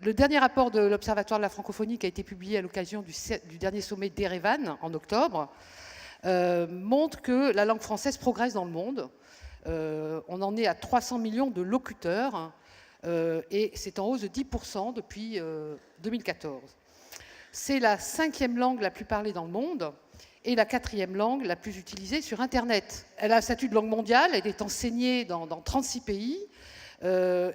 Le dernier rapport de l'Observatoire de la francophonie qui a été publié à l'occasion du dernier sommet d'Erevan en octobre montre que la langue française progresse dans le monde. On en est à 300 millions de locuteurs et c'est en hausse de 10% depuis 2014. C'est la 5e langue la plus parlée dans le monde et la 4e langue la plus utilisée sur Internet. Elle a un statut de langue mondiale, elle est enseignée dans 36 pays. Au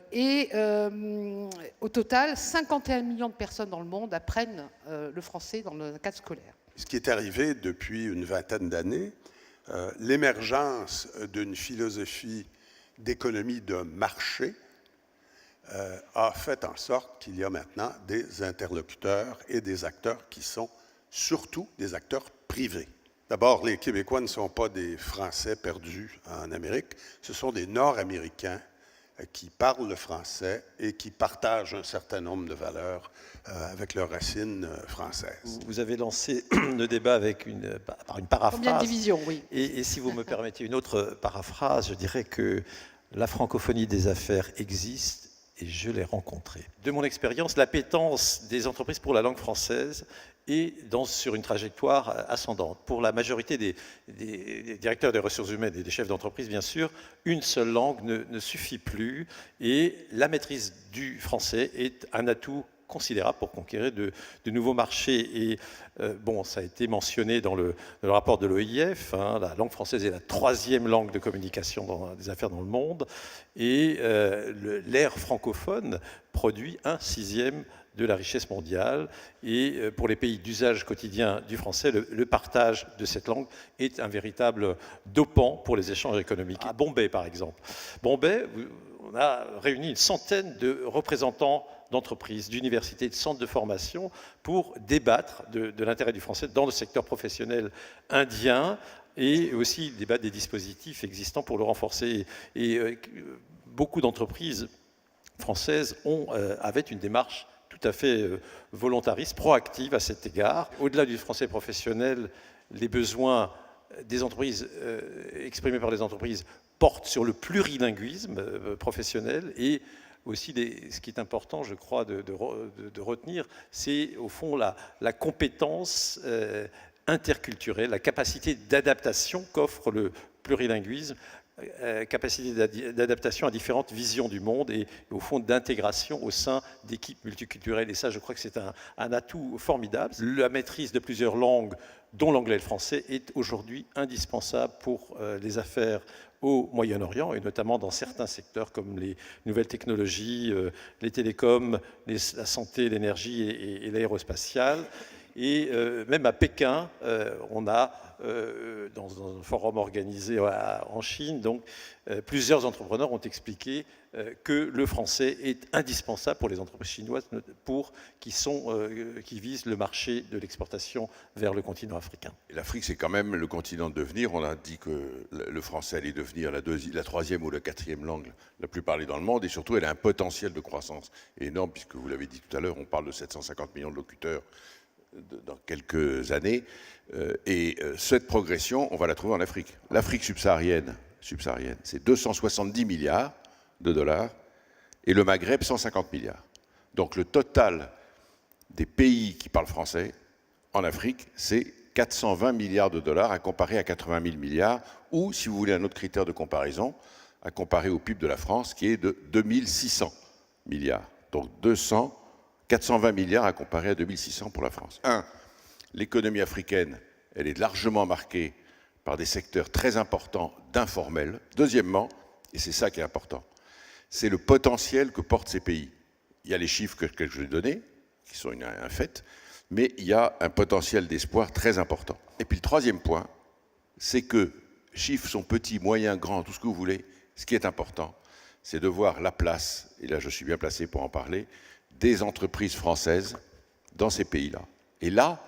total, 51 millions de personnes dans le monde apprennent le français dans le cadre scolaire. Ce qui est arrivé depuis une vingtaine d'années, l'émergence d'une philosophie d'économie de marché a fait en sorte qu'il y a maintenant des interlocuteurs et des acteurs qui sont surtout des acteurs privés. D'abord, les Québécois ne sont pas des Français perdus en Amérique, ce sont des Nord-Américains qui parlent le français et qui partagent un certain nombre de valeurs avec leurs racines françaises. Vous avez lancé le débat avec par une paraphrase. Combien de divisions, oui. Et si vous me permettez une autre paraphrase, je dirais que la francophonie des affaires existe et je l'ai rencontrée. De mon expérience, l'appétence des entreprises pour la langue française est sur une trajectoire ascendante. Pour la majorité des directeurs des ressources humaines et des chefs d'entreprise, bien sûr, une seule langue ne suffit plus et la maîtrise du français est un atout considérable pour conquérir de nouveaux marchés. Et bon, ça a été mentionné dans le rapport de l'OIF, hein, la langue française est la 3e langue de communication des affaires dans le monde et l'ère francophone produit 1/6 de la richesse mondiale. Et pour les pays d'usage quotidien du français, le partage de cette langue est un véritable dopant pour les échanges économiques. À Bombay, par exemple. Bombay, on a réuni une centaine de représentants d'entreprises, d'universités, de centres de formation pour débattre de l'intérêt du français dans le secteur professionnel indien et aussi débattre des dispositifs existants pour le renforcer. Et beaucoup d'entreprises françaises avaient une démarche tout à fait volontariste, proactive à cet égard. Au-delà du français professionnel, les besoins des entreprises, exprimés par les entreprises, portent sur le plurilinguisme professionnel et aussi, ce qui est important, je crois, de retenir, c'est au fond la compétence interculturelle, la capacité d'adaptation qu'offre le plurilinguisme, capacité d'adaptation à différentes visions du monde et au fond d'intégration au sein d'équipes multiculturelles. Et ça, je crois que c'est un atout formidable. La maîtrise de plusieurs langues, dont l'anglais et le français, est aujourd'hui indispensable pour les affaires au Moyen-Orient et notamment dans certains secteurs comme les nouvelles technologies, les télécoms, la santé, l'énergie et l'aérospatiale. Et même à Pékin, on a, dans un forum organisé en Chine, donc, plusieurs entrepreneurs ont expliqué que le français est indispensable pour les entreprises chinoises qui visent le marché de l'exportation vers le continent africain. L'Afrique, c'est quand même le continent de devenir. On a dit que le français allait devenir la 3e ou la 4e langue la plus parlée dans le monde et surtout, elle a un potentiel de croissance énorme puisque, vous l'avez dit tout à l'heure, on parle de 750 millions de locuteurs dans quelques années. Cette progression, on va la trouver en Afrique. L'Afrique subsaharienne, c'est 270 milliards de dollars et le Maghreb, 150 milliards. Donc le total des pays qui parlent français en Afrique, c'est 420 milliards de dollars à comparer à 80 000 milliards ou, si vous voulez un autre critère de comparaison, à comparer au PIB de la France qui est de 2600 milliards. Donc 420 milliards à comparer à 2600 pour la France. L'économie africaine, elle est largement marquée par des secteurs très importants d'informel. Deuxièmement, et c'est ça qui est important, c'est le potentiel que portent ces pays. Il y a les chiffres que je vais donner, qui sont un fait, mais il y a un potentiel d'espoir très important. Et puis le troisième point, c'est que chiffres sont petits, moyens, grands, tout ce que vous voulez. Ce qui est important, c'est de voir la place, et là je suis bien placé pour en parler, des entreprises françaises dans ces pays-là. Et là,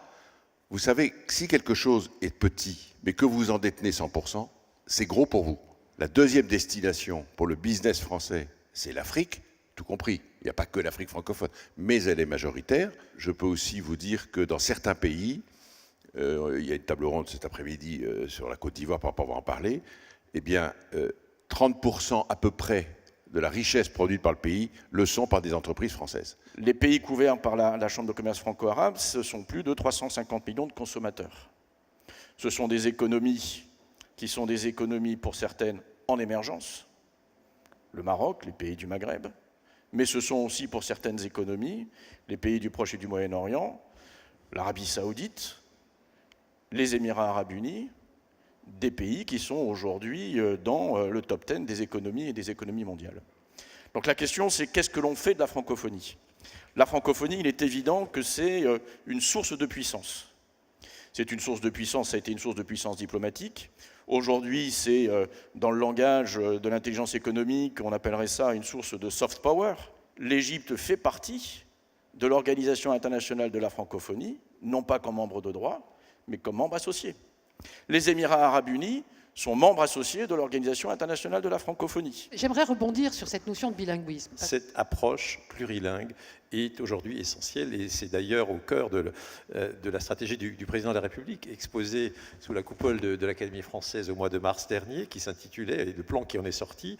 vous savez, si quelque chose est petit, mais que vous en détenez 100%, c'est gros pour vous. La deuxième destination pour le business français, c'est l'Afrique, tout compris. Il n'y a pas que l'Afrique francophone, mais elle est majoritaire. Je peux aussi vous dire que dans certains pays, il y a une table ronde cet après-midi sur la Côte d'Ivoire, pour pas en parler, eh bien, 30% à peu près de la richesse produite par le pays le sont par des entreprises françaises. Les pays couverts par la Chambre de commerce franco-arabe, ce sont plus de 350 millions de consommateurs. Ce sont des économies qui sont des économies pour certaines en émergence, le Maroc, les pays du Maghreb, mais ce sont aussi pour certaines économies les pays du Proche et du Moyen-Orient, l'Arabie saoudite, les Émirats arabes unis, des pays qui sont aujourd'hui dans le top 10 des économies et des économies mondiales. Donc la question, c'est qu'est-ce que l'on fait de la francophonie? La francophonie, il est évident que c'est une source de puissance. C'est une source de puissance, ça a été une source de puissance diplomatique. Aujourd'hui, c'est dans le langage de l'intelligence économique, on appellerait ça une source de soft power. L'Égypte fait partie de l'Organisation internationale de la francophonie, non pas comme membre de droit, mais comme membre associé. Les Émirats arabes unis sont membres associés de l'Organisation internationale de la francophonie. J'aimerais rebondir sur cette notion de bilinguisme. Cette approche plurilingue est aujourd'hui essentielle et c'est d'ailleurs au cœur de la stratégie du président de la République exposée sous la coupole de l'Académie française au mois de mars dernier, qui s'intitulait, et le plan qui en est sorti,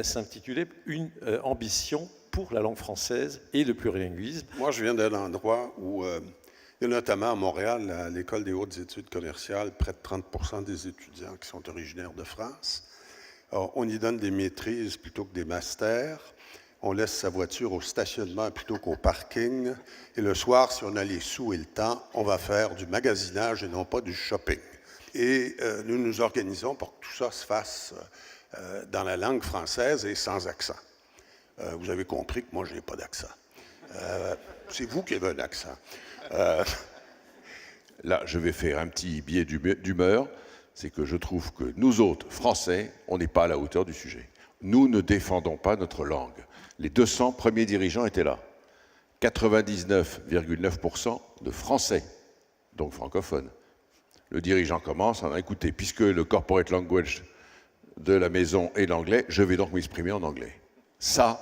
s'intitulait « Une ambition pour la langue française et le plurilinguisme ». Moi, je viens d'un endroit où... il y a notamment à Montréal, à l'École des hautes études commerciales, près de 30% des étudiants qui sont originaires de France. Alors, on y donne des maîtrises plutôt que des masters. On laisse sa voiture au stationnement plutôt qu'au parking. Et le soir, si on a les sous et le temps, on va faire du magasinage et non pas du shopping. Et nous nous organisons pour que tout ça se fasse dans la langue française et sans accent. Vous avez compris que moi, je n'ai pas d'accent. C'est vous qui avez un accent. Là, je vais faire un petit biais d'humeur, c'est que je trouve que nous autres, Français, on n'est pas à la hauteur du sujet. Nous ne défendons pas notre langue. Les 200 premiers dirigeants étaient là. 99,9% de Français, donc francophones. Le dirigeant commence en écoutez, puisque le corporate language de la maison est l'anglais, je vais donc m'exprimer en anglais. Ça,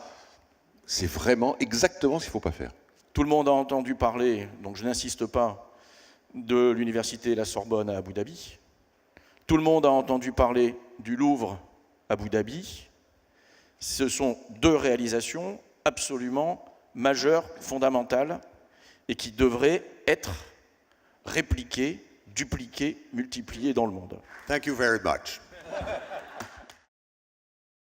c'est vraiment exactement ce qu'il ne faut pas faire. Tout le monde a entendu parler, donc je n'insiste pas, de l'université La Sorbonne à Abu Dhabi. Tout le monde a entendu parler du Louvre à Abu Dhabi. Ce sont deux réalisations absolument majeures, fondamentales, et qui devraient être répliquées, dupliquées, multipliées dans le monde. Thank you very much.